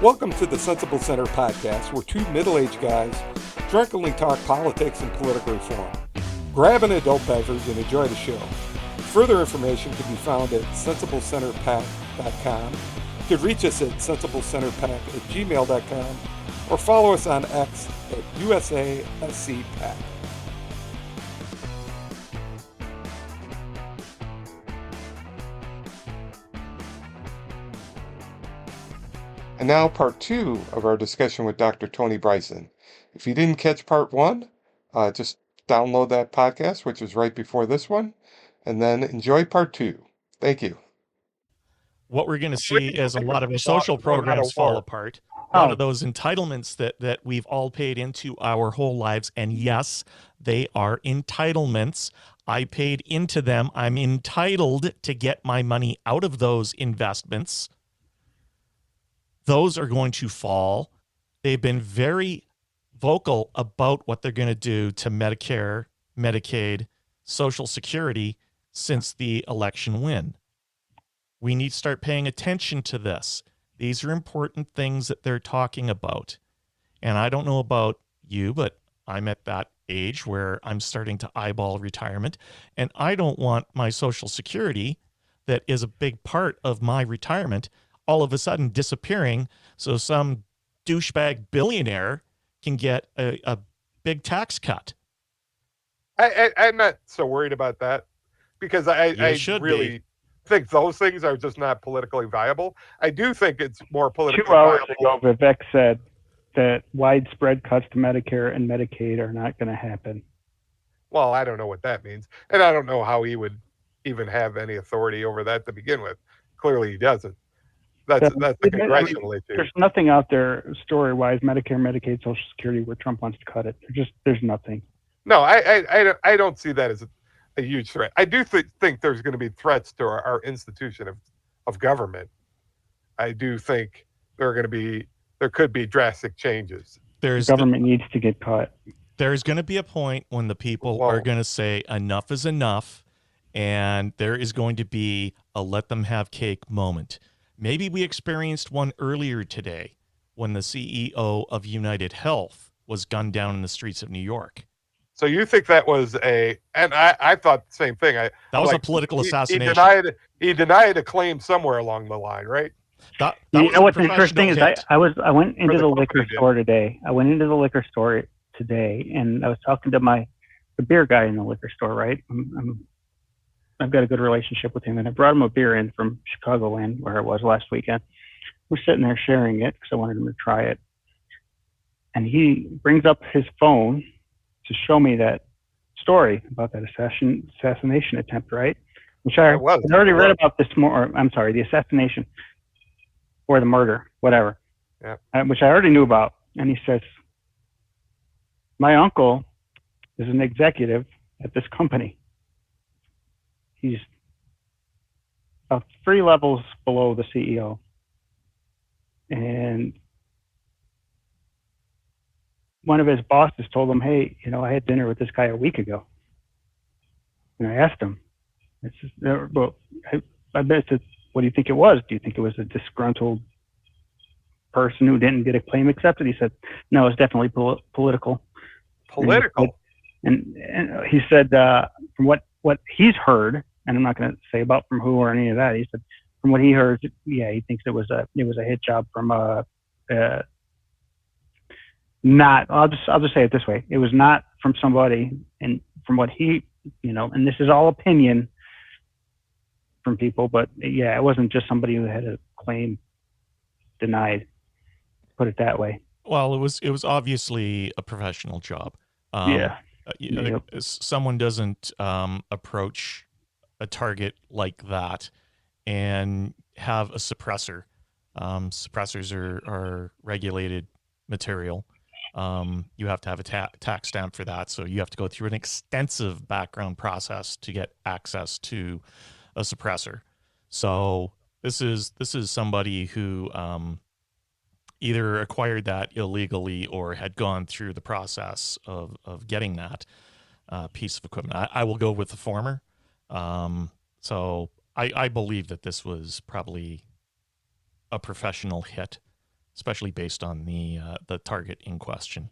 Welcome to the Sensible Center podcast, where two middle-aged guys drunkenly talk politics and political reform. Grab an adult beverage and enjoy the show. Further information can be found at sensiblecenterpac.com. You can reach us at sensiblecenterpac@gmail.com or follow us on X at USASCPAC. And now part 2 of our discussion with Dr. Tony Bryson. If you didn't catch part 1, just download that podcast, which is right before this one, and then enjoy part 2. Thank you. What we're going to see is a lot of our social programs fall apart. A lot of those entitlements that we've all paid into our whole lives. And yes, they are entitlements. I paid into them. I'm entitled to get my money out of those investments. Those are going to fall. They've been very vocal about what they're going to do to Medicare, Medicaid, Social Security since the election win. We need to start paying attention to this. These are important things that they're talking about. And I don't know about you, but I'm at that age where I'm starting to eyeball retirement. And I don't want my Social Security, that is a big part of my retirement, all of a sudden disappearing so some douchebag billionaire can get a big tax cut. I'm not so worried about that because I really think those things are just not politically viable. I do think it's more politically 2 hours viable. ago, Vivek said that widespread cuts to Medicare and Medicaid are not going to happen. Well, I don't know what that means. And I don't know how he would even have any authority over that to begin with. Clearly he doesn't. That's the congressional issue. There's nothing out there story-wise, Medicare, Medicaid, Social Security, where Trump wants to cut it. There's nothing. No, I don't see that as a huge threat. I do think there's going to be threats to our institution of government. I do think there could be drastic changes. Government needs to get cut. There's going to be a point when the people are going to say enough is enough, and there is going to be a let them have cake moment. Maybe we experienced one earlier today when the CEO of United Health was gunned down in the streets of New York. So you think that was and I thought the same thing. That was a political assassination. He denied a claim somewhere along the line, right? You know what's interesting is I went into the liquor store today. I went into the liquor store today, and I was talking to the beer guy in the liquor store, right? I've got a good relationship with him, and I brought him a beer in from Chicagoland, where I was last weekend. We're sitting there sharing it because I wanted him to try it. And he brings up his phone to show me that story about that assassination attempt, right? Which I already read about this morning. I'm sorry, the assassination or the murder, whatever. Yeah. Which I already knew about. And he says, my uncle is an executive at this company. He's about 3 levels below the CEO. And one of his bosses told him, hey, I had dinner with this guy a week ago. And I asked him, I said, what do you think it was? Do you think it was a disgruntled person who didn't get a claim accepted? He said, no, it's definitely political. Political? And he said, from what he's heard, and I'm not going to say about from who or any of that. He said, from what he heard, yeah, he thinks it was a hit job from not. I'll just say it this way: it was not from somebody, and from what he, and this is all opinion from people, but yeah, it wasn't just somebody who had a claim denied. Put it that way. Well, it was obviously a professional job. Yeah. Someone doesn't approach a target like that and have a suppressor. Suppressors are regulated material. You have to have a tax stamp for that, so you have to go through an extensive background process to get access to a suppressor. So this is somebody who either acquired that illegally or had gone through the process of getting that piece of equipment. I will go with the former. So I believe that this was probably a professional hit. especially based on the target in question.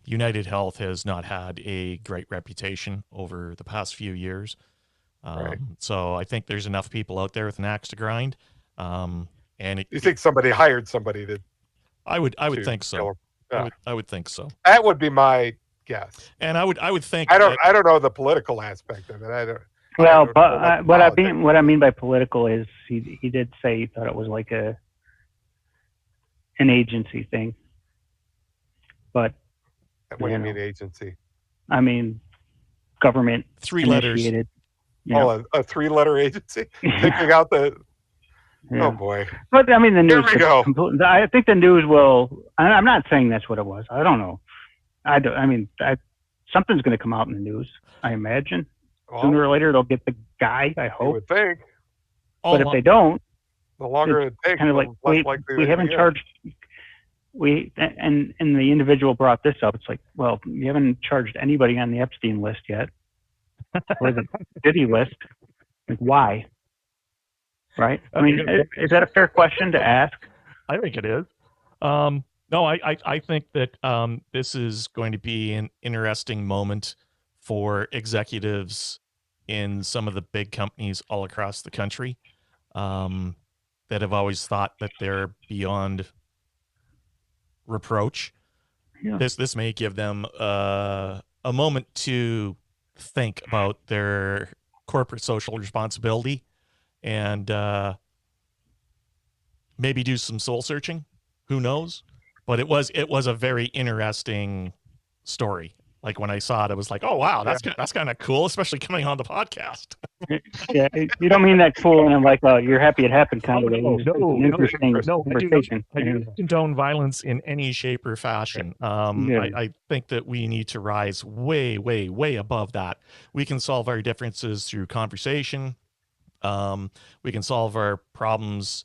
United Health has not had a great reputation over the past few years. Right. So I think there's enough people out there with an axe to grind. You think somebody hired somebody to? I would think so. Yeah. I would think so. That would be my guess. And I would think I don't know the political aspect of it. I don't. Well, but what I mean by political is he did say he thought it was like an agency thing. But what do you mean agency? I mean government. 3 letters. You know. A 3-letter agency picking out the. Yeah. Oh boy! But I mean, the news. Here we go. I think the news will. I'm not saying that's what it was. I don't know. Something's going to come out in the news. I imagine sooner or later they'll get the guy. I hope. You would think. But if they don't, the longer it takes, kind of like we haven't charged. And the individual brought this up. It's like, well, you haven't charged anybody on the Epstein list yet, or the Diddy list. Like, why? Right? I mean, is that a fair question to ask? I think it is. No, I think that this is going to be an interesting moment for executives in some of the big companies all across the country that have always thought that they're beyond reproach. Yeah. This may give them a moment to think about their corporate social responsibility and maybe do some soul searching. Who knows? But it was a very interesting story. Like when I saw it, I was like, "Oh wow, that's kind of cool," especially coming on the podcast. Yeah, you don't mean that cool, and I'm like, "Oh, you're happy it happened," kind of. Interesting conversation. I do condone violence in any shape or fashion. I think that we need to rise way, way, way above that. We can solve our differences through conversation. We can solve our problems,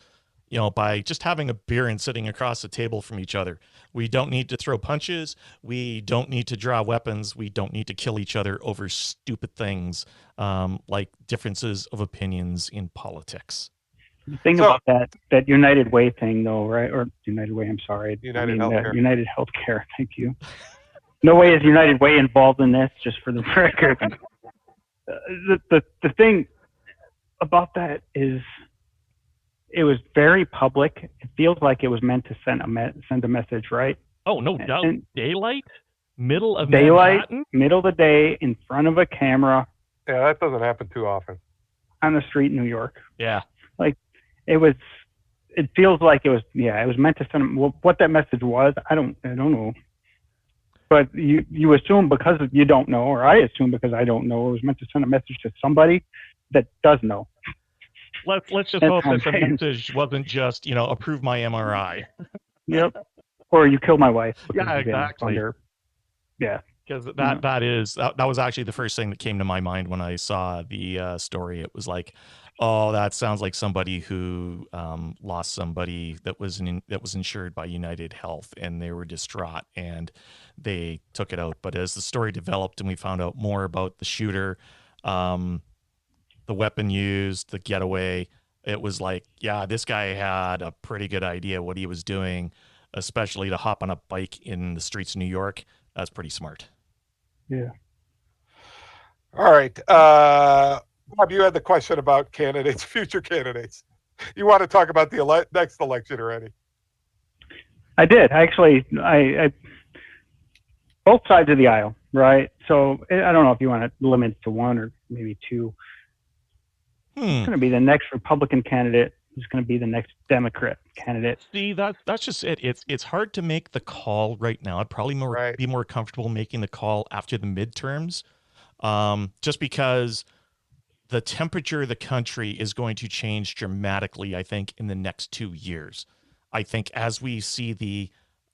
by just having a beer and sitting across the table from each other. We don't need to throw punches. We don't need to draw weapons. We don't need to kill each other over stupid things like differences of opinions in politics. The thing about that United Way thing, though, right? Or United Way, I'm sorry. United Healthcare. United Healthcare, thank you. No way is United Way involved in this, just for the record. The thing about that is it was very public. It feels like it was meant to send a message, right? Oh, no doubt. Daylight? Middle of daylight, Manhattan? Middle of the day, in front of a camera. Yeah, that doesn't happen too often. On the street in New York. Yeah. Like, it feels like it was meant to send, what that message was, I don't know. But you assume because you don't know, or I assume because I don't know, it was meant to send a message to somebody that does know. Let's just hope that the message wasn't just, approve my MRI. Yep. Or you kill my wife. Yeah, exactly. Yeah. Because that was actually the first thing that came to my mind when I saw the story. It was like, oh, that sounds like somebody who lost somebody that was insured by United Health, and they were distraught and they took it out. But as the story developed and we found out more about the shooter, the weapon used, the getaway, it was like, yeah, this guy had a pretty good idea what he was doing, especially to hop on a bike in the streets of New York. That's pretty smart. Yeah. All right. Bob, you had the question about candidates, future candidates. You want to talk about the next election already? I did. Actually, I both sides of the aisle, right? So I don't know if you want to limit it to one or maybe two. Who's going to be the next Republican candidate? Who's going to be the next Democrat candidate? See, that's just it. It's hard to make the call right now. I'd probably be more comfortable making the call after the midterms, just because the temperature of the country is going to change dramatically, I think, in the next 2 years. I think as we see the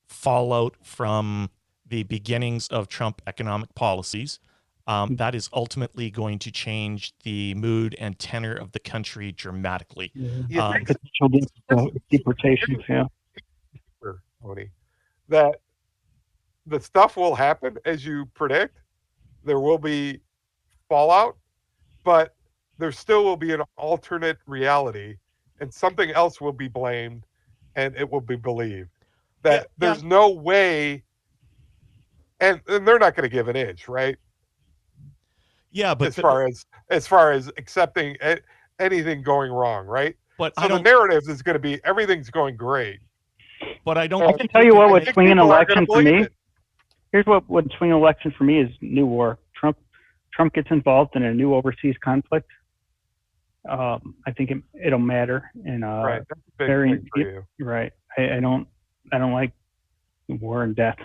fallout from the beginnings of Trump economic policies, that is ultimately going to change the mood and tenor of the country dramatically. Potential deportations, yeah. That the stuff will happen as you predict. There will be fallout, but there still will be an alternate reality, and something else will be blamed. and it will be believed. That there's no way, and they're not going to give an inch, right? Yeah, but as far as accepting anything going wrong, right? But so the narrative is going to be everything's going great. But I don't. I can tell you what would swing an election for me. Here's what would swing an election for me is new war. Trump gets involved in a new overseas conflict. I think it'll matter. And right, that's a big thing for you. Right. I don't like war and death.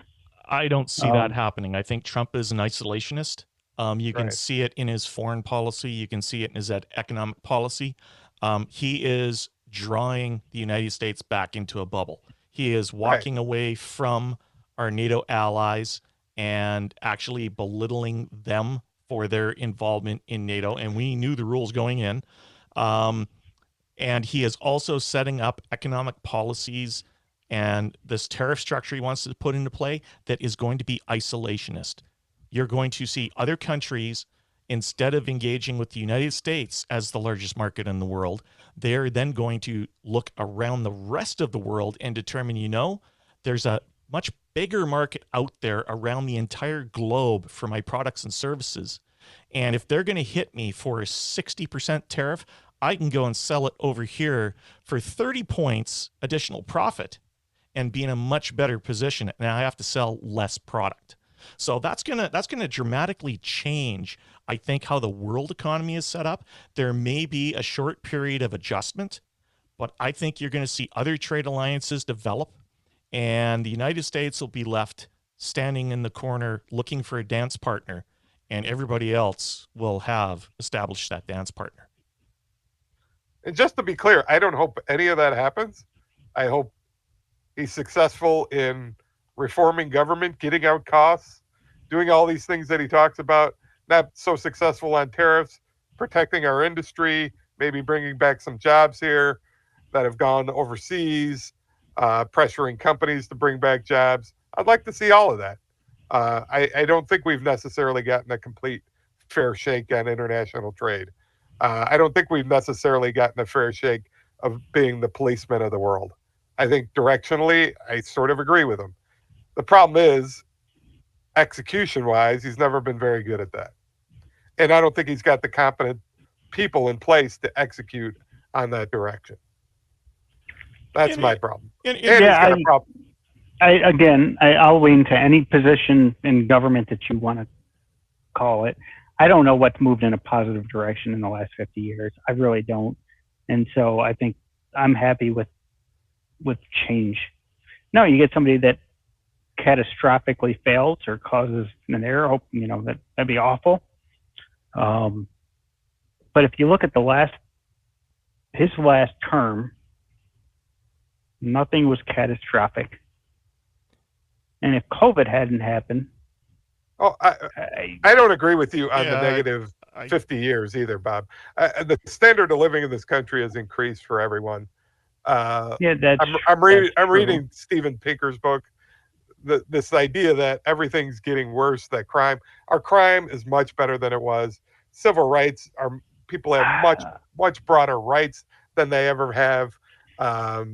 I don't see that happening. I think Trump is an isolationist. You can see it in his foreign policy. You can see it in his economic policy. He is drawing the United States back into a bubble. He is walking away from our NATO allies and actually belittling them for their involvement in NATO. And we knew the rules going in. And he is also setting up economic policies and this tariff structure he wants to put into play that is going to be isolationist. You're going to see other countries, instead of engaging with the United States as the largest market in the world, they're then going to look around the rest of the world and determine, there's a much bigger market out there around the entire globe for my products and services. And if they're going to hit me for a 60% tariff, I can go and sell it over here for 30 points additional profit and be in a much better position. And I have to sell less product. So that's gonna dramatically change, I think, how the world economy is set up. There may be a short period of adjustment, but I think you're going to see other trade alliances develop, and the United States will be left standing in the corner looking for a dance partner, and everybody else will have established that dance partner. And just to be clear, I don't hope any of that happens. I hope he's successful in reforming government, getting out costs, doing all these things that he talks about, not so successful on tariffs, protecting our industry, maybe bringing back some jobs here that have gone overseas, pressuring companies to bring back jobs. I'd like to see all of that. I don't think we've necessarily gotten a complete fair shake on international trade. I don't think we've necessarily gotten a fair shake of being the policeman of the world. I think directionally, I sort of agree with him. The problem is, execution-wise, he's never been very good at that. And I don't think he's got the competent people in place to execute on that direction. That's my problem. I'll lean to any position in government that you want to call it. I don't know what's moved in a positive direction in the last 50 years. I really don't. And so I think I'm happy with change. No, you get somebody that catastrophically fails or causes an error, that'd be awful. But if you look at his last term, nothing was catastrophic. And if COVID hadn't happened, I don't agree with you on the negative 50 years either, Bob. The standard of living in this country has increased for everyone. I'm reading Steven Pinker's book. This idea that everything's getting worse, that our crime is much better than it was. Civil rights people have much broader rights than they ever have. That's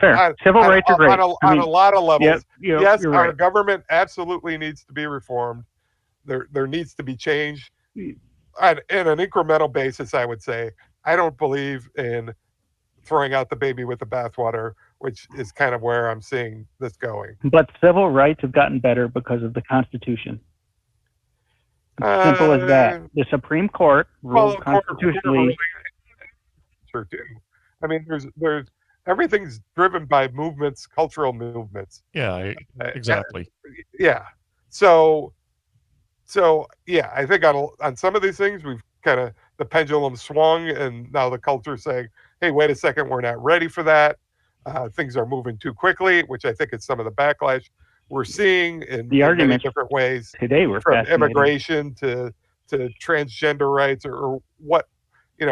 fair. Civil rights are great on a lot of levels. Yes, our right. Government absolutely needs to be reformed. There needs to be change on an incremental basis. I would say I don't believe in throwing out the baby with the bathwater, which is kind of where I'm seeing this going. But civil rights have gotten better because of the Constitution. Simple as that. The Supreme Court ruled constitutionally. Sure do. I mean, there's everything's driven by movements, cultural movements. Yeah, exactly. Yeah. So yeah, I think on some of these things we've kind of the pendulum swung, and now the culture is saying, "Hey, wait a second, we're not ready for that. Things are moving too quickly," which I think is some of the backlash we're seeing in many different ways. Today we're from immigration to transgender rights or what,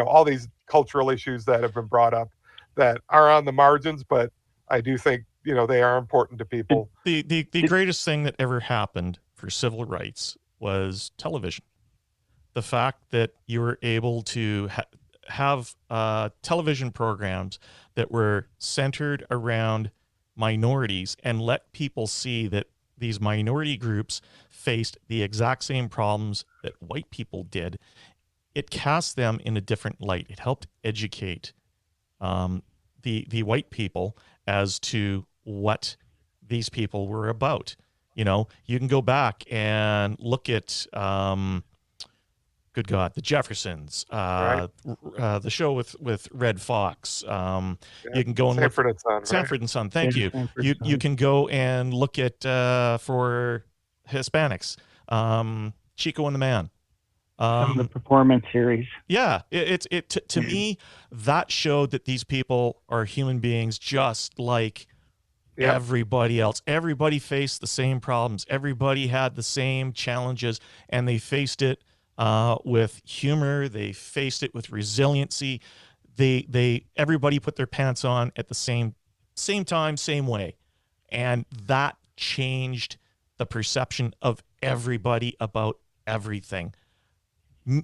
all these cultural issues that have been brought up that are on the margins, but I do think, they are important to people. The greatest thing that ever happened for civil rights was television. The fact that you were able to have television programs that were centered around minorities and let people see that these minority groups faced the exact same problems that white people did, it cast them in a different light. It helped educate the white people as to what these people were about. You know, you can go back and look at, good God, the Jeffersons, Right. The show with Red Fox. Yeah. You can go and Sanford look and Son, right? Sanford and Son. Thank Yeah, you. Sanford You and Son. you can go and look at for Hispanics, Chico and the Man. Some of the performance series. Yeah, to me, that showed that these people are human beings just like Yeah. everybody else. Everybody faced the same problems. Everybody had the same challenges, and they faced it with humor. They faced it with resiliency. Everybody put their pants on at the same time, same way, and that changed the perception of everybody about everything.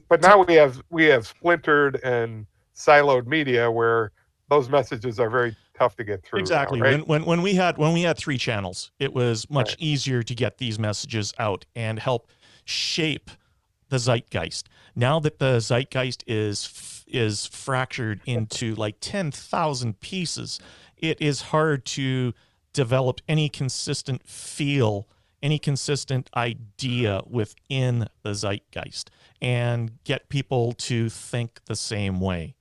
But now we have splintered and siloed media where those messages are very tough to get through. Exactly. Now, right? When we had 3 channels, it was much Right. easier to get these messages out and help shape the zeitgeist. Now that the zeitgeist is fractured into like 10,000 pieces, it is hard to develop any consistent feel, any consistent idea within the zeitgeist and get people to think the same way.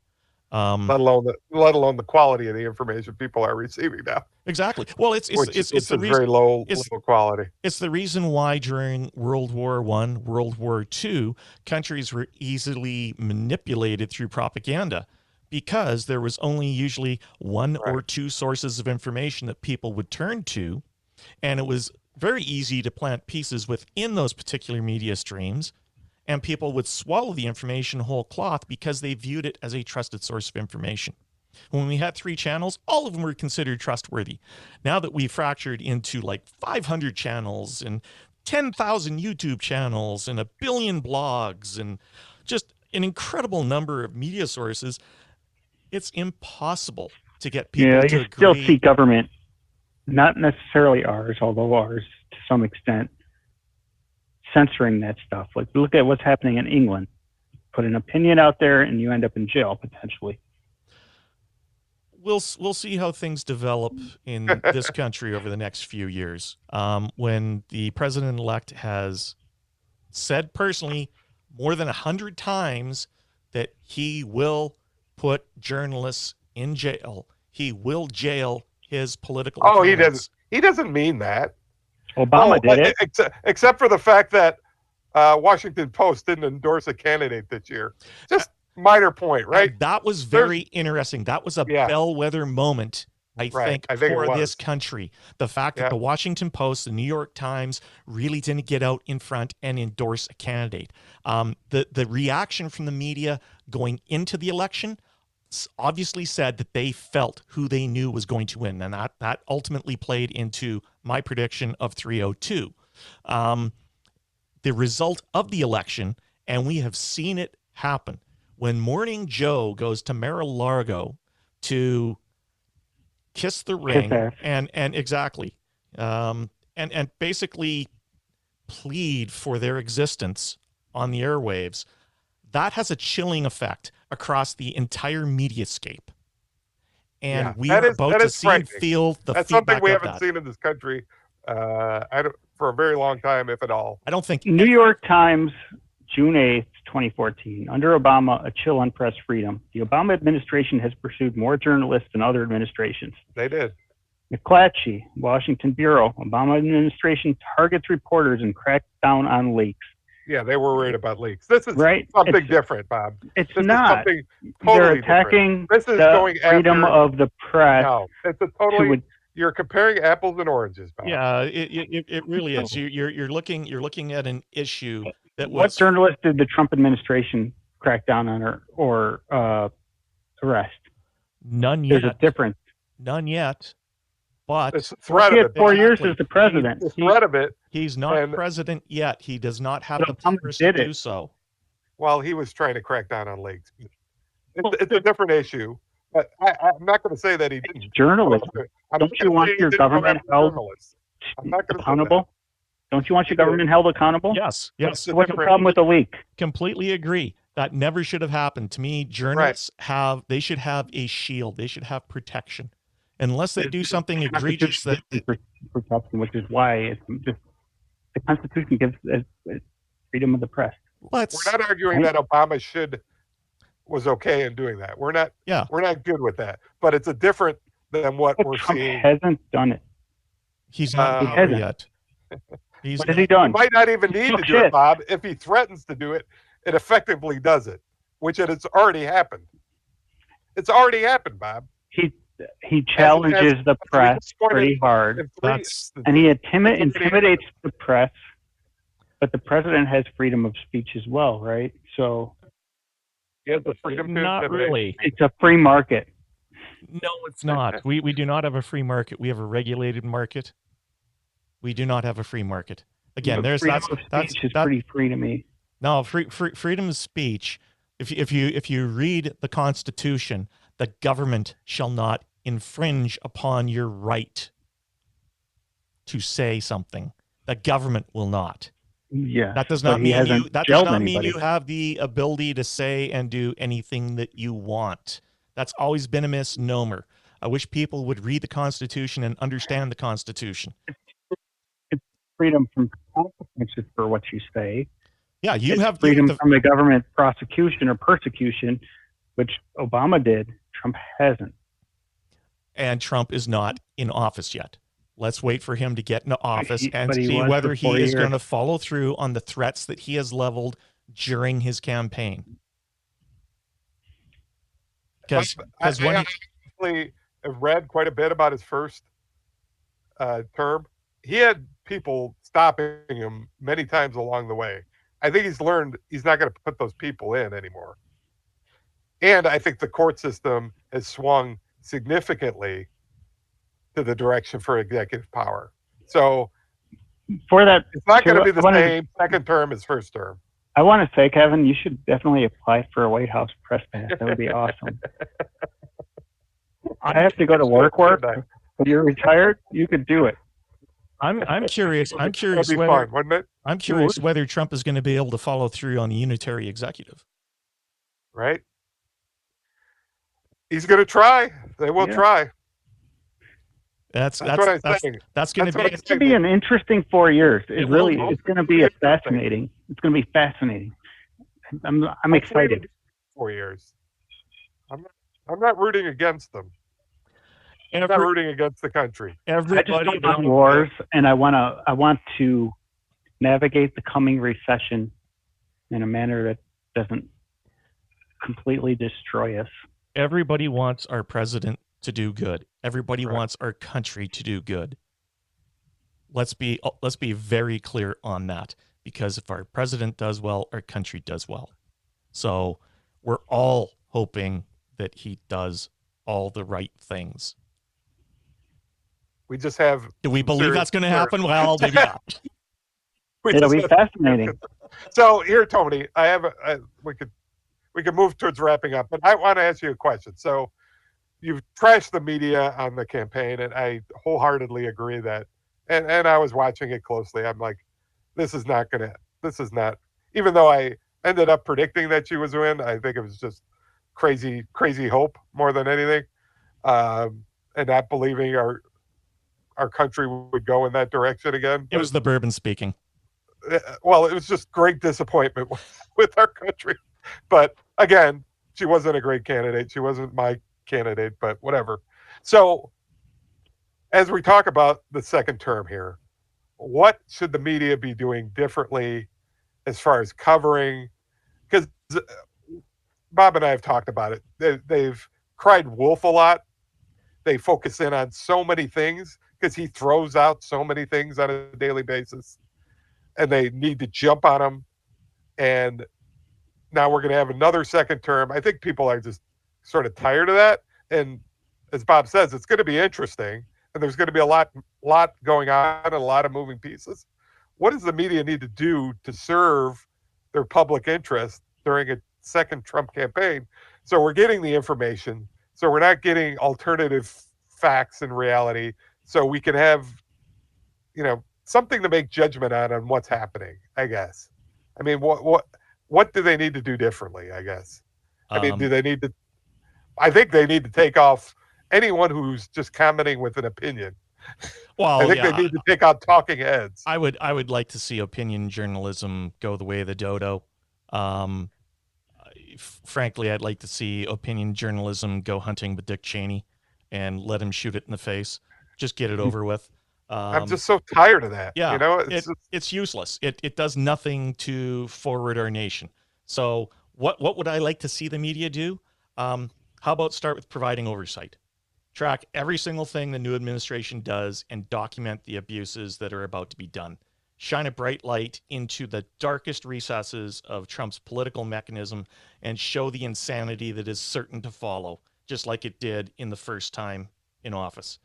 Let alone the quality of the information people are receiving now. Exactly. Well, it's the reason, very low it's- quality. It's the reason why during World War I, World War II, countries were easily manipulated through propaganda because there was only usually one or Right. two sources of information that people would turn to, and it was very easy to plant pieces within those particular media streams, and people would swallow the information whole cloth because they viewed it as a trusted source of information. When we had 3 channels, all of them were considered trustworthy. Now that we've fractured into like 500 channels and 10,000 YouTube channels and 1 billion blogs and just an incredible number of media sources, it's impossible to get people Yeah, to you agree. still see government, not necessarily ours, although ours to some extent, censoring that stuff. Like, look at what's happening in England. Put an opinion out there and you end up in jail potentially. We'll see how things develop in this country over the next few years. When the president-elect has said personally more than 100 times that he will put journalists in jail, he will jail his political opponents. He doesn't mean that. Obama did it. Except for the fact that Washington Post didn't endorse a candidate this year. Just minor point, right? And that was very interesting. That was a bellwether moment, I think for this country. The fact that the Washington Post, the New York Times really didn't get out in front and endorse a candidate. The reaction from the media going into the election obviously said that they felt who they knew was going to win, and that ultimately played into my prediction of 302. The result of the election, and we have seen it happen, when Morning Joe goes to Mar-a-Lago to kiss the ring and exactly and basically plead for their existence on the airwaves, that has a chilling effect across the entire mediascape. And we are about to see and feel the That's feedback something we of haven't that. seen in this country for a very long time, if at all. I don't think New York Times, June 8th, 2014. Under Obama, a chill on press freedom. The Obama administration has pursued more journalists than other administrations. They did. McClatchy, Washington Bureau. Obama administration targets reporters and cracks down on leaks. Yeah, they were worried about leaks. This is right? something different, Bob. It's this not. Is something totally They're attacking different. This is the going freedom after, of the press. No, it's a totally. You're comparing apples and oranges, Bob. Yeah, it really is. You're looking at an issue that was. What journalist did the Trump administration crack down on or arrest? None yet. There's a difference. None yet. But the threat he of had it. 4 years as the president. The threat of it. He's not president yet. He does not have the powers to do so. Well, he was trying to crack down on leaks. it's a different issue. But I'm not going to say that he didn't. It's journalism. Don't you want your government held accountable? Don't you want your government held accountable? Yes. What's the problem with the leak? Completely agree. That never should have happened. To me, journalists they should have a shield. They should have protection. Unless they do something egregious that protection, which is why the Constitution gives freedom of the press. We're not arguing that Obama was okay in doing that. We're not good with that. But it's a different than what we're Trump seeing. Hasn't done it. He's not there yet. What has he done? He might not even need to do it, Bob. If he threatens to do it, it effectively does it, which it's already happened. It's already happened, Bob. He challenges the press pretty hard, and he intimidates the press. But the president has freedom of speech as well, right? So he has the freedom to not really. It's a free market. No, it's not. We do not have a free market. We have a regulated market. We do not have a free market. Again, that's pretty free to me. No, freedom of speech. If you read the Constitution, the government shall not infringe upon your right to say something. The government will not. Yeah. That does not mean you have the ability to say and do anything that you want. That's always been a misnomer. I wish people would read the Constitution and understand the Constitution. It's freedom from consequences for what you say. Yeah, you have freedom from the government prosecution or persecution, which Obama did. Trump hasn't. And Trump is not in office yet. Let's wait for him to get into office and see whether he is going to follow through on the threats that he has leveled during his campaign. Because I actually have read quite a bit about his first term. He had people stopping him many times along the way. I think he's learned he's not going to put those people in anymore. And I think the court system has swung significantly to the direction for executive power. So for that, it's not going to be the same second term as first term. I want to say, Kevin, you should definitely apply for a White House press pass. That would be awesome. I have to go to work. When you're retired, you could do it. I'm curious. I'm curious whether Trump is going to be able to follow through on the unitary executive. Right. He's going to try. They will try. That's what I'm saying. That's going to be an interesting 4 years. It's going to be fascinating. It's going to be fascinating. I'm excited. 4 years. I'm not rooting against them. I'm not rooting against the country. I just don't want wars, and I want to navigate the coming recession in a manner that doesn't completely destroy us. Everybody wants our president to do good. Everybody wants our country to do good. Let's be very clear on that, because if our president does well, our country does well. So we're all hoping that he does all the right things. We just have. Do we believe that's going to happen? Well, maybe not. It'll be fascinating. So here, Tony, we could move towards wrapping up, but I want to ask you a question. So you've trashed the media on the campaign, and I wholeheartedly agree that, and I was watching it closely. I'm like, this is not, even though I ended up predicting that she was win, I think it was just crazy hope more than anything. And not believing our country would go in that direction again. It was the bourbon speaking. Well, it was just great disappointment with our country. But again, she wasn't a great candidate. She wasn't my candidate, but whatever. So as we talk about the second term here, what should the media be doing differently as far as covering? Because Bob and I have talked about it. They've cried wolf a lot. They focus in on so many things because he throws out so many things on a daily basis, and they need to jump on him. And now we're going to have another second term. I think people are just sort of tired of that. And as Bob says, it's going to be interesting, and there's going to be a lot going on and a lot of moving pieces. What does the media need to do to serve their public interest during a second Trump campaign So we're getting the information. So we're not getting alternative facts in reality. So we can have, something to make judgment on what's happening, I guess. I mean, what do they need to do differently, I guess? I mean, do they need to, I think they need to take off anyone who's just commenting with an opinion. Well, I think they need to take out talking heads. I would like to see opinion journalism go the way of the dodo. Frankly, I'd like to see opinion journalism go hunting with Dick Cheney and let him shoot it in the face. Just get it over with. I'm just so tired of that. Yeah, it's useless. It does nothing to forward our nation. So what would I like to see the media do? How about start with providing oversight? Track every single thing the new administration does and document the abuses that are about to be done. Shine a bright light into the darkest recesses of Trump's political mechanism and show the insanity that is certain to follow, just like it did in the first time in office.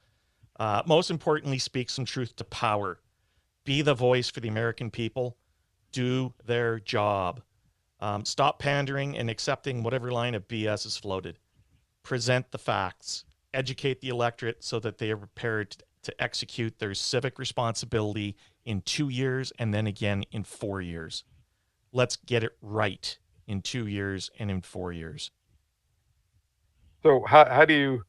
Most importantly, speak some truth to power. Be the voice for the American people. Do their job. Stop pandering and accepting whatever line of BS is floated. Present the facts. Educate the electorate so that they are prepared to execute their civic responsibility in 2 years and then again in 4 years. Let's get it right in 2 years and in 4 years. So how do you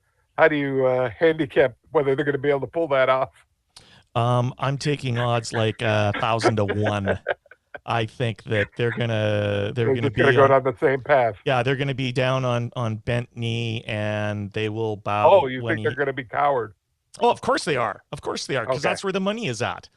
handicap whether they're going to be able to pull that off? I'm taking odds like 1,000 to 1. I think that they're gonna go down the same path. Yeah, they're gonna be down on bent knee, and they will bow. Oh, you think they're gonna be coward? Oh, of course they are. Of course they are, because Okay. that's where the money is at.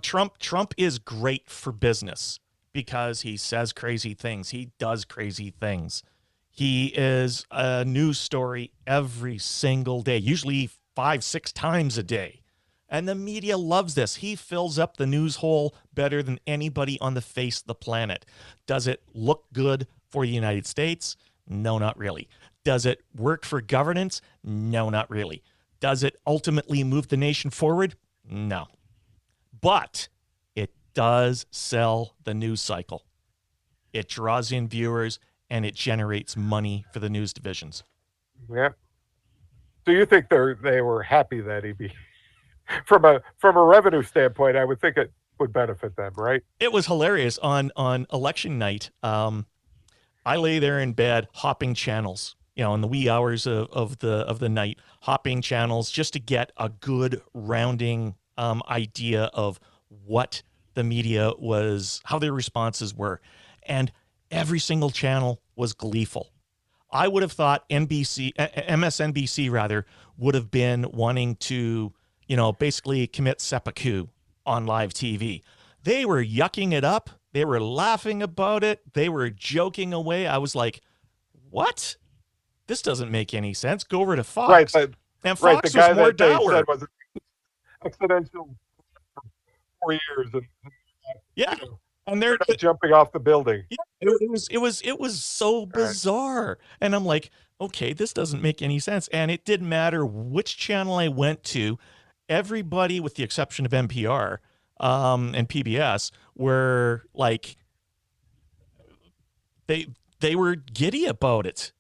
Trump is great for business because he says crazy things. He does crazy things. He is a news story every single day, usually 5-6 times a day. And the media loves this. He fills up the news hole better than anybody on the face of the planet. Does it look good for the United States? No, not really. Does it work for governance? No, not really. Does it ultimately move the nation forward? No. But it does sell the news cycle. It draws in viewers and it generates money for the news divisions. Yeah. Do you think they were happy that he be from a revenue standpoint? I would think it would benefit them, right? It was hilarious on election night. I lay there in bed hopping channels, in the wee hours of the night, hopping channels just to get a good rounding idea of what the media was, how their responses were. And every single channel was gleeful. I would have thought MSNBC rather, would have been wanting to, basically commit seppuku on live TV. They were yucking it up. They were laughing about it. They were joking away. I was like, what? This doesn't make any sense. Go over to Fox. Right. And Fox was more dour. Said was exponential for 4 years. And, yeah. And they're jumping off the building. Yeah, it was so bizarre. Right. And I'm like, okay, this doesn't make any sense. And it didn't matter which channel I went to. Everybody, with the exception of NPR and PBS, were like, they were giddy about it.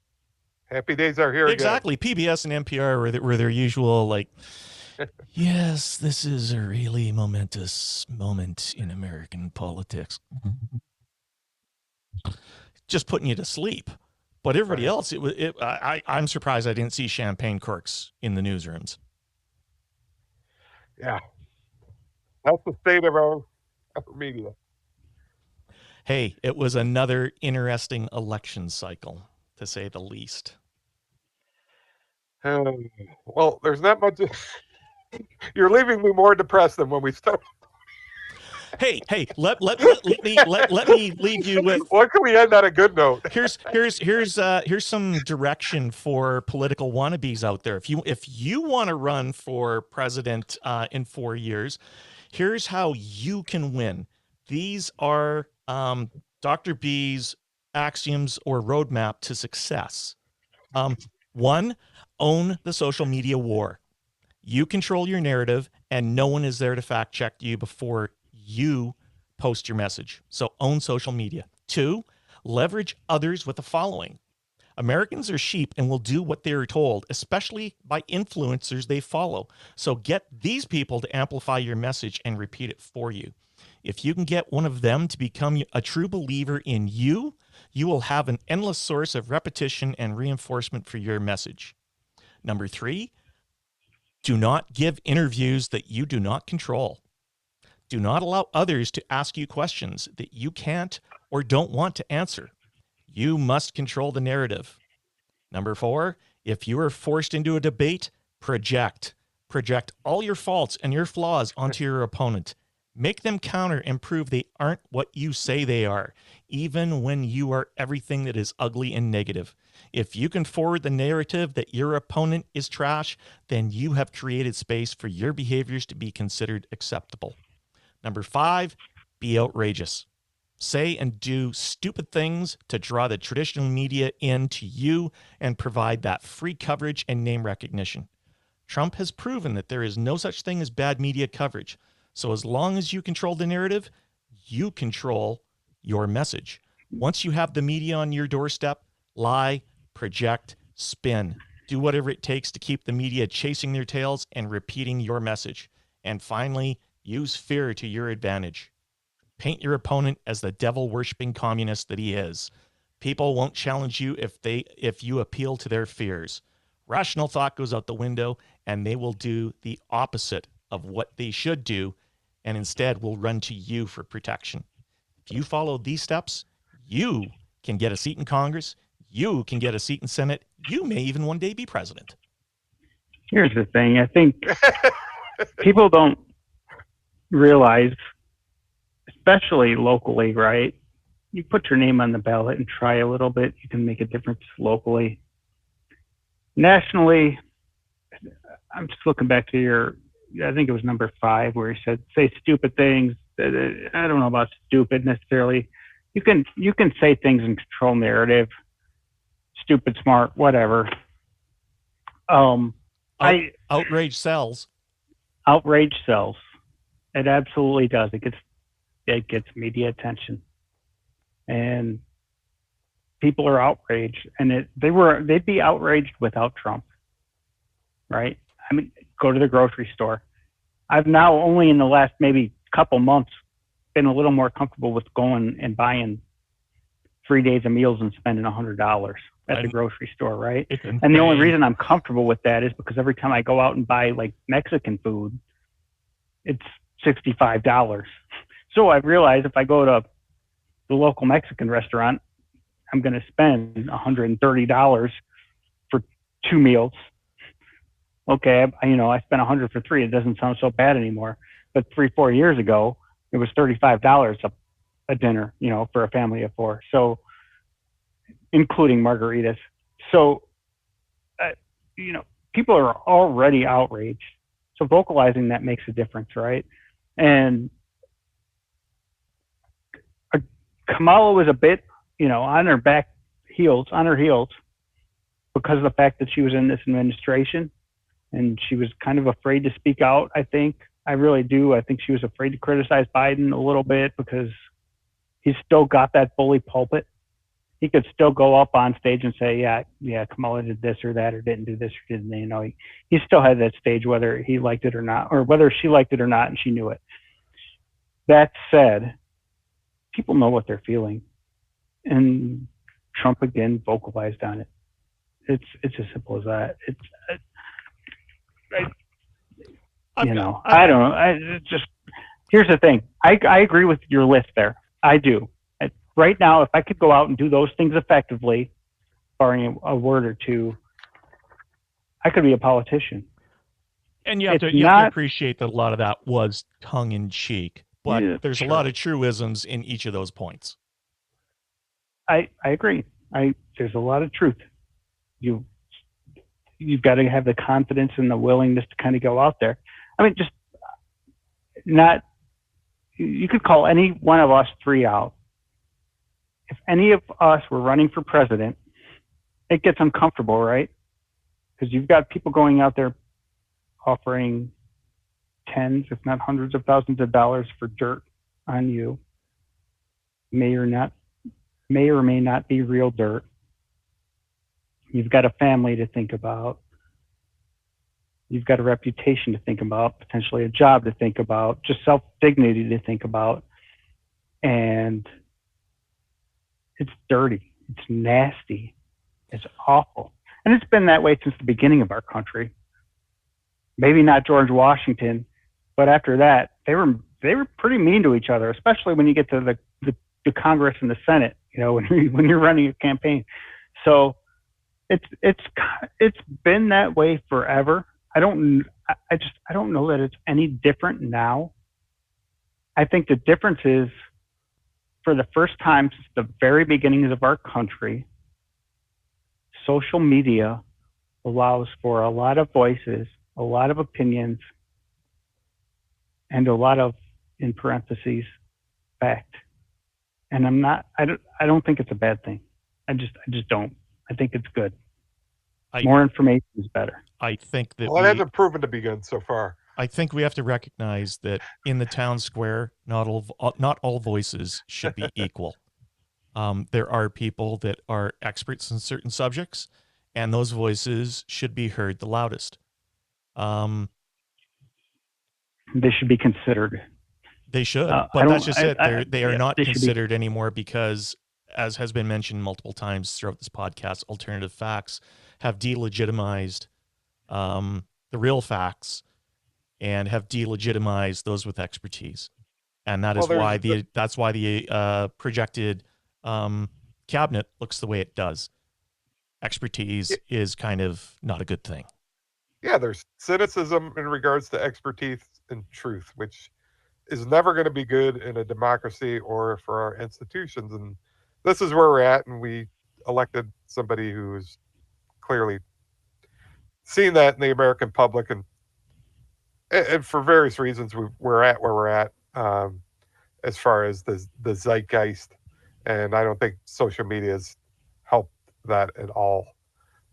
Happy days are here. Exactly. Again. PBS and NPR were their usual, like, yes, this is a really momentous moment in American politics. Just putting you to sleep. But everybody else, I'm surprised I didn't see champagne corks in the newsrooms. Yeah. That's the state of our media. Hey, it was another interesting election cycle, to say the least. Well, there's not much. You're leaving me more depressed than when we started. Hey, let me leave you with. What can we end on a good note? Here's some direction for political wannabes out there. If you want to run for president in 4 years, here's how you can win. These are Dr. B's axioms or roadmap to success. 1, own the social media war. You control your narrative, and no one is there to fact check you before you post your message. So own social media. 2, leverage others with a following. Americans are sheep and will do what they are told, especially by influencers they follow. So get these people to amplify your message and repeat it for you. If you can get one of them to become a true believer in you, you will have an endless source of repetition and reinforcement for your message. Number 3, do not give interviews that you do not control. Do not allow others to ask you questions that you can't or don't want to answer. You must control the narrative. Number 4, if you are forced into a debate, project. Project all your faults and your flaws onto your opponent. Make them counter and prove they aren't what you say they are, even when you are everything that is ugly and negative. If you can forward the narrative that your opponent is trash, then you have created space for your behaviors to be considered acceptable. Number 5, be outrageous. Say and do stupid things to draw the traditional media into you and provide that free coverage and name recognition. Trump has proven that there is no such thing as bad media coverage. So as long as you control the narrative, you control your message. Once you have the media on your doorstep, lie, project, spin. Do whatever it takes to keep the media chasing their tails and repeating your message. And finally, use fear to your advantage. Paint your opponent as the devil-worshipping communist that he is. People won't challenge you if you appeal to their fears. Rational thought goes out the window, and they will do the opposite of what they should do, and instead will run to you for protection. If you follow these steps, you can get a seat in Congress, you can get a seat in Senate, you may even one day be president. Here's the thing. I think people don't realize, especially locally, right? You put your name on the ballot and try a little bit, you can make a difference locally. Nationally, I'm just looking back to I think it was number 5, where he said, say stupid things. I don't know about stupid necessarily. You can say things and control narrative. Stupid, smart, whatever. Outrage sells. Outrage sells. It absolutely does. It gets media attention, and people are outraged, and they'd be outraged without Trump, right? I mean, go to the grocery store. I've now only in the last maybe couple months been a little more comfortable with going and buying 3 days of meals and spending $100 at the grocery store, right? And the only reason I'm comfortable with that is because every time I go out and buy like Mexican food, it's $65. So I've realized if I go to the local Mexican restaurant, I'm going to spend $130 for 2 meals. Okay, I spent $100 for 3. It doesn't sound so bad anymore. But 3-4 years ago, it was $35 a dinner, for a family of 4. So, including margaritas. So, people are already outraged. So vocalizing that makes a difference, right? And Kamala was a bit, on her heels, because of the fact that she was in this administration. And she was kind of afraid to speak out, I think. I really do. I think she was afraid to criticize Biden a little bit because he's still got that bully pulpit. He could still go up on stage and say, yeah, Kamala did this or that or didn't do this or didn't. He still had that stage whether he liked it or not, or whether she liked it or not, and she knew it. That said, people know what they're feeling. And Trump, again, vocalized on it. It's as simple as that. I don't know. Here's the thing. I agree with your list there. I do. Right now, if I could go out and do those things effectively, barring a word or two, I could be a politician. And you have to appreciate that a lot of that was tongue in cheek, but there's a lot of truisms in each of those points. I agree. There's a lot of truth. You've got to have the confidence and the willingness to kind of go out there. I mean, you could call any one of us 3 out. If any of us were running for president, it gets uncomfortable, right? Because you've got people going out there offering tens, if not hundreds of thousands of dollars for dirt on you. May or may not be real dirt. You've got a family to think about. You've got a reputation to think about, potentially a job to think about, just self-dignity to think about. And it's dirty. It's nasty. It's awful. And it's been that way since the beginning of our country. Maybe not George Washington, but after that, they were pretty mean to each other, especially when you get to the Congress and the Senate, when you're running a campaign. So it's been that way forever. I don't know that it's any different now. I think the difference is, for the first time since the very beginnings of our country, social media allows for a lot of voices, a lot of opinions, and a lot of, in parentheses, fact. And I don't think it's a bad thing. I just don't. I think it's good. More information is better. I think that it hasn't proven to be good so far. I think we have to recognize that in the town square, not all voices should be equal. There are people that are experts in certain subjects, and those voices should be heard the loudest. They should be considered. They should, but that's just it. They are not considered anymore because, as has been mentioned multiple times throughout this podcast, alternative facts have delegitimized the real facts and have delegitimized those with expertise, and that's why the projected cabinet looks the way it does. Expertise is kind of not a good thing. Yeah, there's cynicism in regards to expertise and truth, which is never going to be good in a democracy or for our institutions. And this is where we're at, and we elected somebody who's clearly seen that in the American public, and for various reasons we're at where we're at as far as the zeitgeist, and I don't think social media has helped that at all.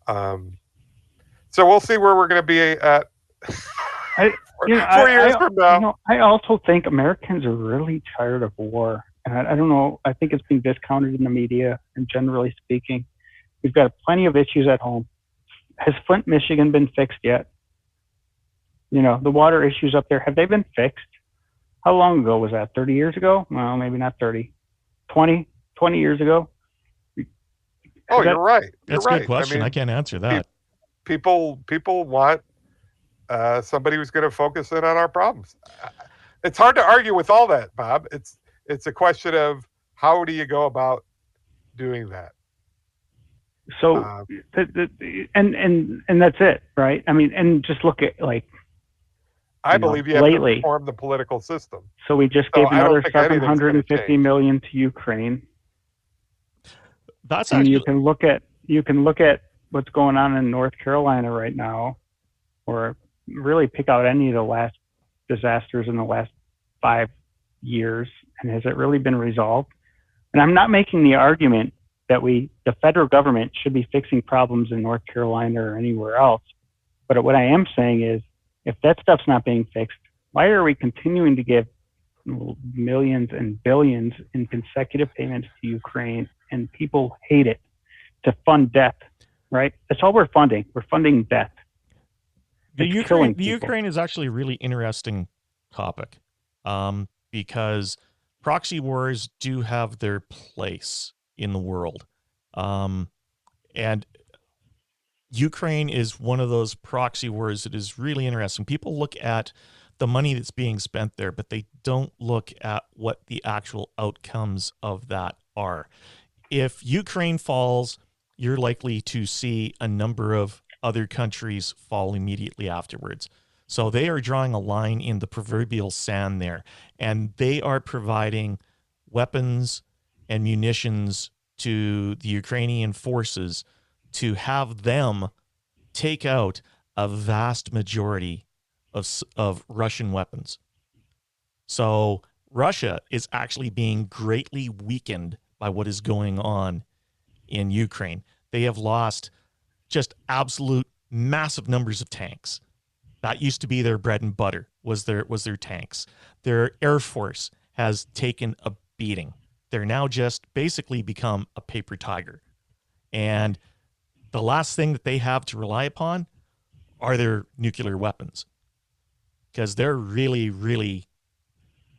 So we'll see where we're going to be at 4 years from now. I also think Americans are really tired of war. And I don't know, I think it's being discounted in the media, and generally speaking, we've got plenty of issues at home. Has Flint, Michigan been fixed yet? The water issues up there, have they been fixed? How long ago was that? 30 years ago? Well, maybe not 30. 20 years ago? You're right. That's a good question. I can't answer that. People want somebody who's going to focus in on our problems. It's hard to argue with all that, Bob. It's a question of how do you go about doing that. So, and that's it, right? I mean, and just look at I believe you have to reform the political system. So we just gave another $750 million to Ukraine. That's actually, you can look at what's going on in North Carolina right now, or really pick out any of the last disasters in the last 5 years, and has it really been resolved? And I'm not making the argument that the federal government should be fixing problems in North Carolina or anywhere else. But what I am saying is, if that stuff's not being fixed, why are we continuing to give millions and billions in consecutive payments to Ukraine? And people hate it, to fund death, right? That's all we're funding. We're funding death. The Ukraine is actually a really interesting topic, because proxy wars do have their place in the world. And Ukraine is one of those proxy wars that is really interesting. People look at the money that's being spent there, but they don't look at what the actual outcomes of that are. If Ukraine falls, you're likely to see a number of other countries fall immediately afterwards. So they are drawing a line in the proverbial sand there, and they are providing weapons and munitions to the Ukrainian forces to have them take out a vast majority of Russian weapons. So Russia is actually being greatly weakened by what is going on in Ukraine. They have lost just absolute massive numbers of tanks. That used to be their bread and butter, was their tanks. Their Air Force has taken a beating. They're now just basically become a paper tiger. And the last thing that they have to rely upon are their nuclear weapons, because they're really, really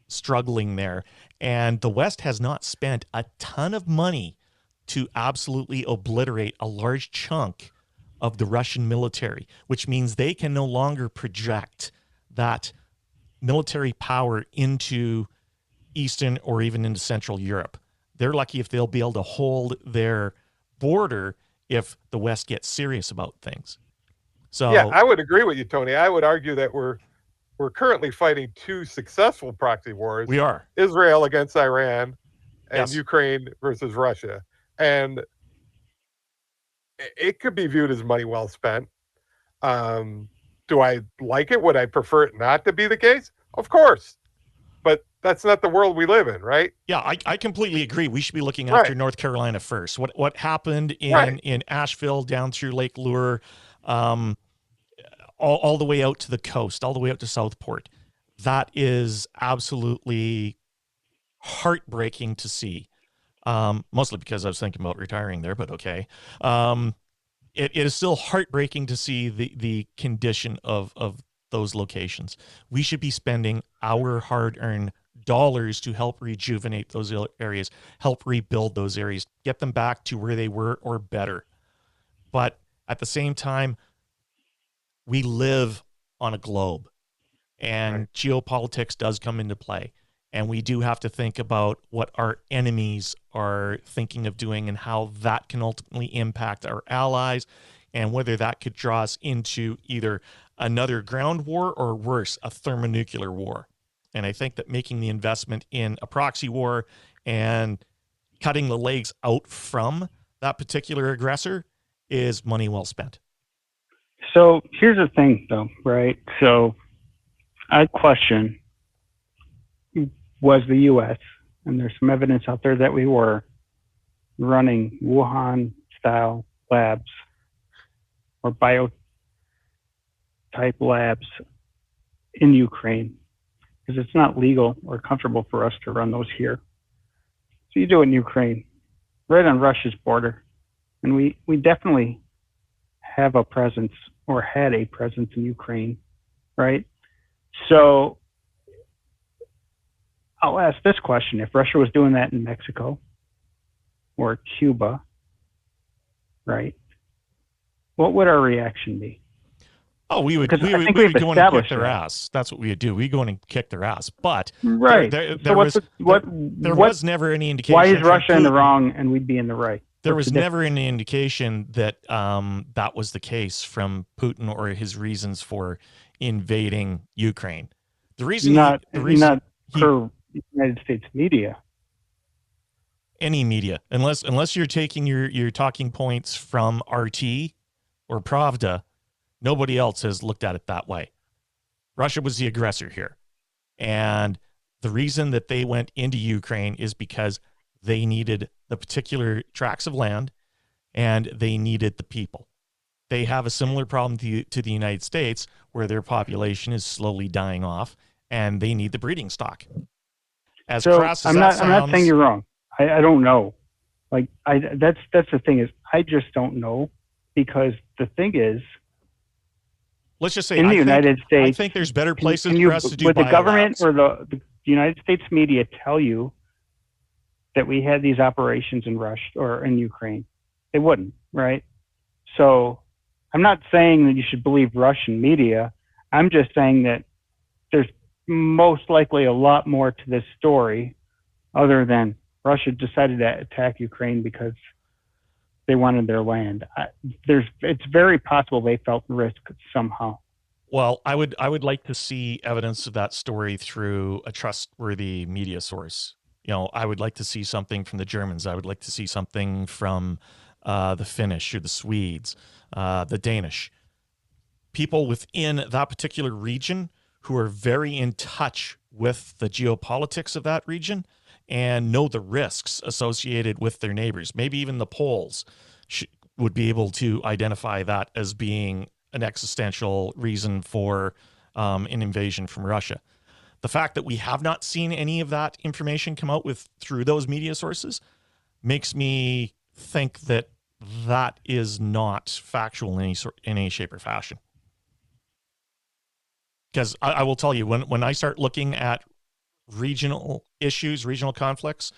struggling there. And the West has not spent a ton of money to absolutely obliterate a large chunk of the Russian military, which means they can no longer project that military power into Eastern or even into Central Europe. They're lucky if they'll be able to hold their border if the West gets serious about things. So yeah, I would agree with you, Tony. I would argue that we're currently fighting two successful proxy wars. we are. Israel against Iran and Yes. Ukraine versus Russia. And it could be viewed as money well spent. Do I like it? Would I prefer it not to be the case? Of course. But that's not the world we live in, right? Yeah, I completely agree. We should be looking after Right. North Carolina first. What happened in, Right. in Asheville down through Lake Lure, all the way out to the coast, all the way out to Southport. That is absolutely heartbreaking to see. Mostly because I was thinking about retiring there, but okay. It is still heartbreaking to see the condition of those locations. We should be spending our hard-earned dollars to help rejuvenate those areas, help rebuild those areas, get them back to where they were or better. But at the same time, we live on a globe, and geopolitics does come into play. And we do have to think about what our enemies are thinking of doing and how that can ultimately impact our allies, and whether that could draw us into either another ground war or worse, a thermonuclear war. And I think that making the investment in a proxy war and cutting the legs out from that particular aggressor is money well spent. So here's the thing, though, right? So I question, was the U.S., and there's some evidence out there that we were running Wuhan-style labs or biotype labs in Ukraine, because it's not legal or comfortable for us to run those here. So you do it in Ukraine, right on Russia's border. And we definitely have a presence or had a presence in Ukraine, right? So I'll ask this question. If Russia was doing that in Mexico or Cuba, right, what would our reaction be? Oh, we would go in and kick their ass. That's what we would do. We go in and kick their ass. But right. there was never any indication. Why is Russia in the wrong and we'd be in the right? There was never any indication that that was the case from Putin or his reasons for invading Ukraine. The reason not per United States media. Any media, unless you're taking your talking points from RT or Pravda, nobody else has looked at it that way. Russia was the aggressor here. And the reason that they went into Ukraine is because they needed the particular tracts of land and they needed the people. They have a similar problem to the United States, where their population is slowly dying off and they need the breeding stock. As crass as that sounds, I'm not saying you're wrong. I don't know. Like that's the thing is I just don't know, because the thing is, let's just say in the United States, I think there's better places for us to do. Would the government or the United States media tell you that we had these operations in Russia or in Ukraine? They wouldn't, right? So I'm not saying that you should believe Russian media. I'm just saying that there's most likely a lot more to this story other than Russia decided to attack Ukraine because they wanted their land. It's very possible they felt risk somehow. Well, I would like to see evidence of that story through a trustworthy media source. You know, I would like to see something from the Germans. I would like to see something from the Finnish or the Swedes, the Danish. People within that particular region who are very in touch with the geopolitics of that region and know the risks associated with their neighbors. Maybe even the Poles would be able to identify that as being an existential reason for an invasion from Russia. The fact that we have not seen any of that information come out through those media sources makes me think that that is not factual in any shape or fashion. Because I will tell you, when I start looking at regional issues, regional conflicts,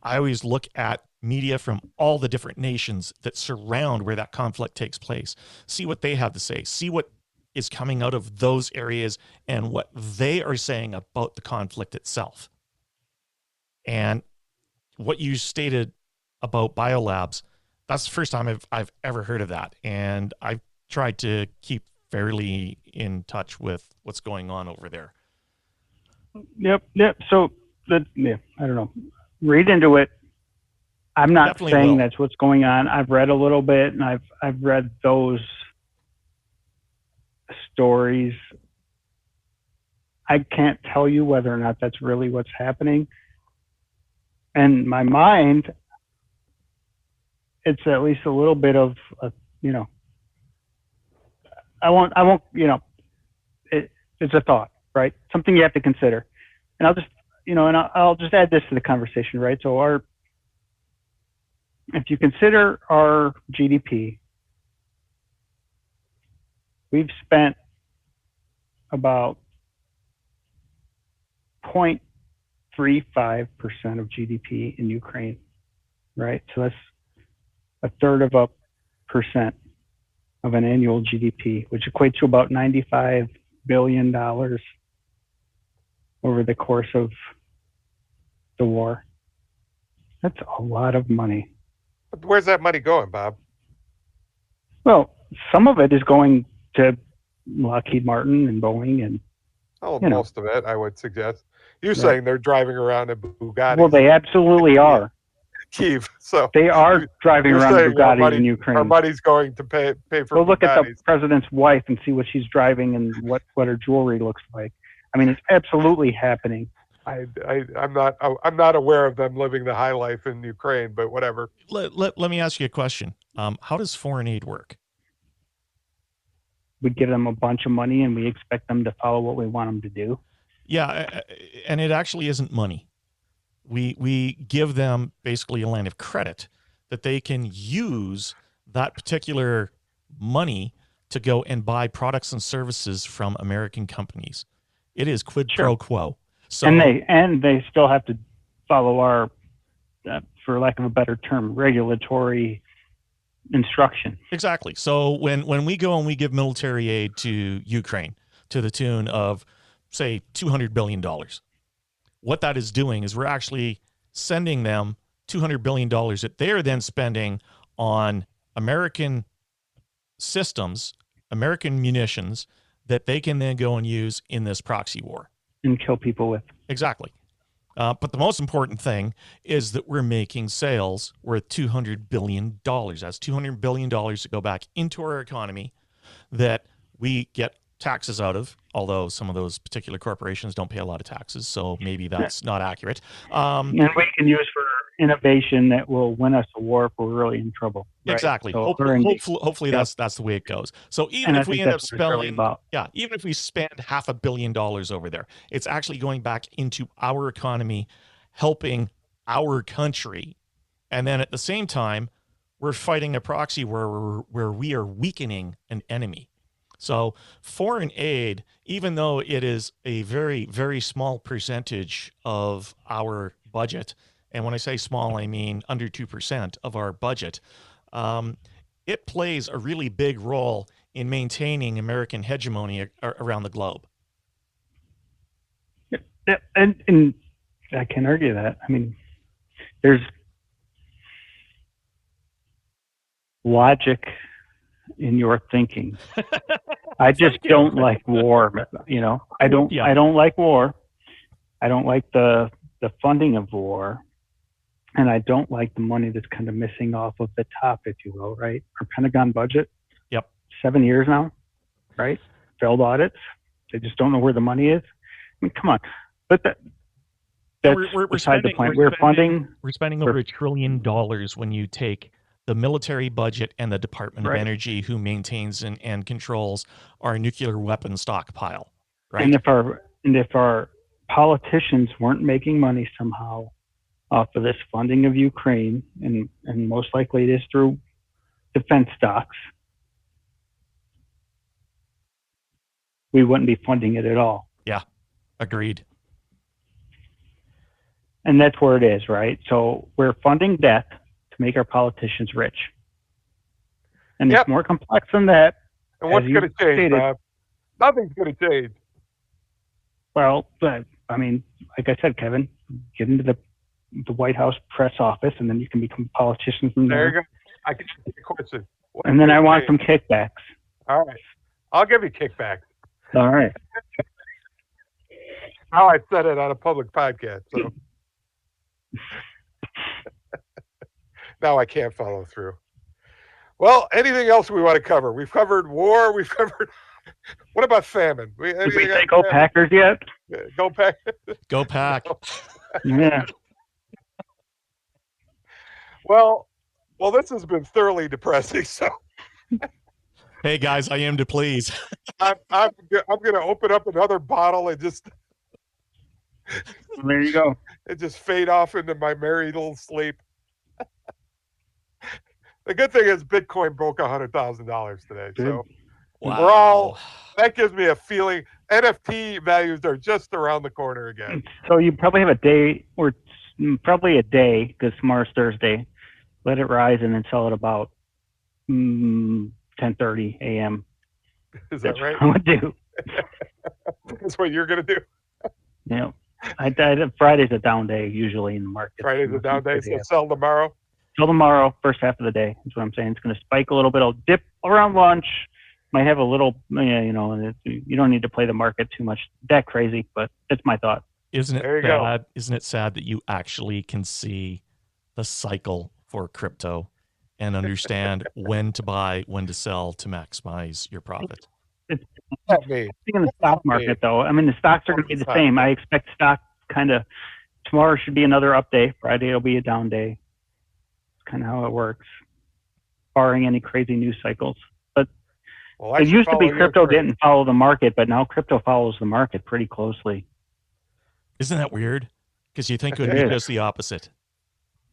I always look at media from all the different nations that surround where that conflict takes place, see what they have to say, see what is coming out of those areas and what they are saying about the conflict itself. And what you stated about biolabs, that's the first time I've ever heard of that. And I've tried to keep fairly in touch with what's going on over there. Yep. So I don't know. Read into it. I'm not Definitely saying will. that's what's going on. I've read a little bit, and I've read those stories. I can't tell you whether or not that's really what's happening. And my mind, it's at least a little bit of I won't, it's a thought, right? Something you have to consider. And I'll just add this to the conversation, right? So if you consider our GDP, we've spent about 0.35% of GDP in Ukraine, right? So that's a third of a percent of an annual GDP, which equates to about $95 billion over the course of the war. That's a lot of money. Where's that money going, Bob? Well, some of it is going to Lockheed Martin and Boeing and most of it, I would suggest. You're saying they're driving around in Bugattis. Well, they absolutely are. Kyiv. So they are driving around Bugattis in Ukraine. Our money's going to pay for Go look Bugattis. at the president's wife and see what she's driving and what her jewelry looks like. I mean, it's absolutely happening. I'm not aware of them living the high life in Ukraine, but whatever. Let me ask you a question. How does foreign aid work? We give them a bunch of money and we expect them to follow what we want them to do. Yeah, and it actually isn't money. We give them basically a line of credit that they can use that particular money to go and buy products and services from American companies. It is quid pro quo. So, and they still have to follow our, for lack of a better term, regulatory instruction. Exactly. So when we go and we give military aid to Ukraine to the tune of, say, $200 billion, what that is doing is we're actually sending them $200 billion that they're then spending on American systems, American munitions that they can then go and use in this proxy war. And kill people with. Exactly. But the most important thing is that we're making sales worth $200 billion. That's $200 billion to go back into our economy that we get taxes out of, although some of those particular corporations don't pay a lot of taxes, so maybe that's not accurate. And we can use for innovation that will win us a war if we're really in trouble. Right? Exactly. So hopefully that's the way it goes. So even if we end up spending, even if we spend $500 million over there, it's actually going back into our economy, helping our country. And then at the same time, we're fighting a proxy where we are weakening an enemy. So foreign aid, even though it is a very, very small percentage of our budget, and when I say small, I mean under 2% of our budget, it plays a really big role in maintaining American hegemony around the globe. And I can't argue that. I mean, there's logic in your thinking. I just don't like war. I don't like war. I don't like the funding of war. And I don't like the money that's kind of missing off of the top, if you will, right? Our Pentagon budget. Yep. 7 years now, right? Failed audits. They just don't know where the money is. I mean, come on. But that's beside the point. We're spending over $1 trillion when you take the military budget and the Department of Energy, who maintains and controls our nuclear weapon stockpile. Right. And if our politicians weren't making money somehow off of this funding of Ukraine, and most likely it is through defense stocks, we wouldn't be funding it at all. Agreed. And that's where it is, right? So we're funding debt to make our politicians rich. And Yep. it's more complex than that. And what's As going to you change, stated. Bob? Nothing's going to change. Well, but I mean, like I said, Kevin, get into the White House press office, and then you can become a politician from There there. you go. I can ask you a question. What's And then I gonna want change? some kickbacks. All right. I'll give you kickback. All right. Now I said it on a public podcast, so now I can't follow through. Well, anything else we want to cover? We've covered war. We've covered. What about famine? Did we Anything say on go famine? Packers yet? Go Pack. Go Pack. Yeah. Well, this has been thoroughly depressing. So Hey guys, I am to please. I'm going to open up another bottle and just There you go. fade off into my merry little sleep. The good thing is Bitcoin broke $100,000 today, so Wow. we're all. That gives me a feeling. NFT values are just around the corner again. So you probably have a day, or probably a day, because tomorrow's Thursday. Let it rise and then sell it about 10:30 a.m. Is that That's right? what I would do. That's what you're going to do. You know, Friday's a down day usually in the market. Friday's a down day, so sell tomorrow. Till tomorrow, first half of the day. That's what I'm saying. It's going to spike a little bit. It'll dip around lunch. Might have a little, you know, you don't need to play the market too much that crazy, but that's my thought. Isn't There it you go. sad? Isn't it sad that you actually can see the cycle for crypto and understand when to buy, when to sell to maximize your profit? Not me. In the stock market, though, I mean, the stocks are going to be the same. I expect stock kind of tomorrow should be another up day. Friday will be a down day. It's kind of how it works, barring any crazy news cycles. But Well, I it should used to be follow your crypto trade. didn't follow the market, but now crypto follows the market pretty closely. Isn't that weird? Because you think it would It be is. just the opposite.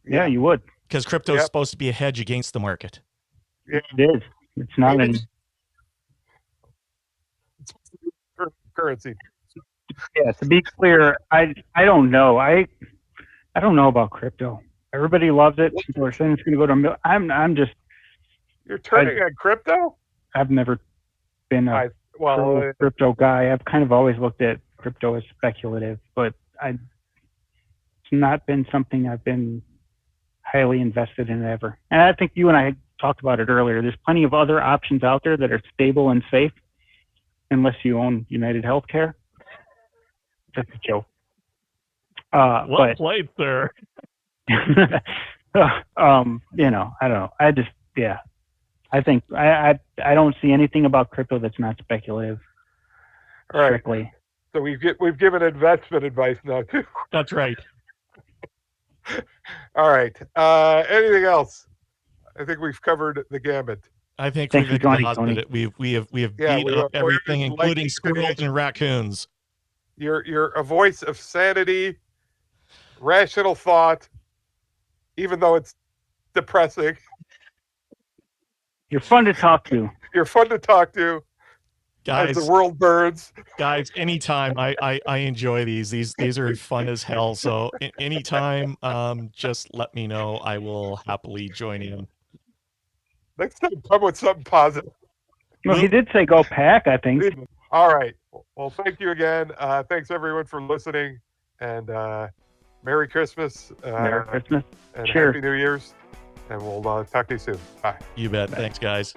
Yeah, you would. Because crypto is Yep. supposed to be a hedge against the market. It is. It's not any. Currency. Yeah, to be clear, I don't know. I don't know about crypto. Everybody loves it. People are saying it's going to go to. I'm just. You're turning on crypto? I've never been a pro crypto guy. I've kind of always looked at crypto as speculative, but it's not been something I've been highly invested in ever. And I think you and I talked about it earlier. There's plenty of other options out there that are stable and safe, unless you own United Healthcare. Just a joke. Well played, sir. You know, I don't know. I think I don't see anything about crypto that's not speculative. All right. Strictly. So we've given investment advice now too. That's right. All right. Anything else? I think we've covered the gamut. I think Thanks we've for joining, exhausted Tony. it. We have Yeah, beat we up are- everything, we're including like- squirrels and raccoons. You're a voice of sanity, rational thought, even though it's depressing. You're fun to talk to. You're fun to talk to Guys, as the world burns. guys, anytime I enjoy these. These are fun as hell. So anytime, just let me know. I will happily join in. Next time, come with something positive. Well, he did say go Pack, I think. All right. Well, thank you again. Thanks everyone for listening, and Merry Christmas. Merry Christmas. And Cheers. Happy New Year's. And we'll talk to you soon. Bye. You bet. Thanks, guys.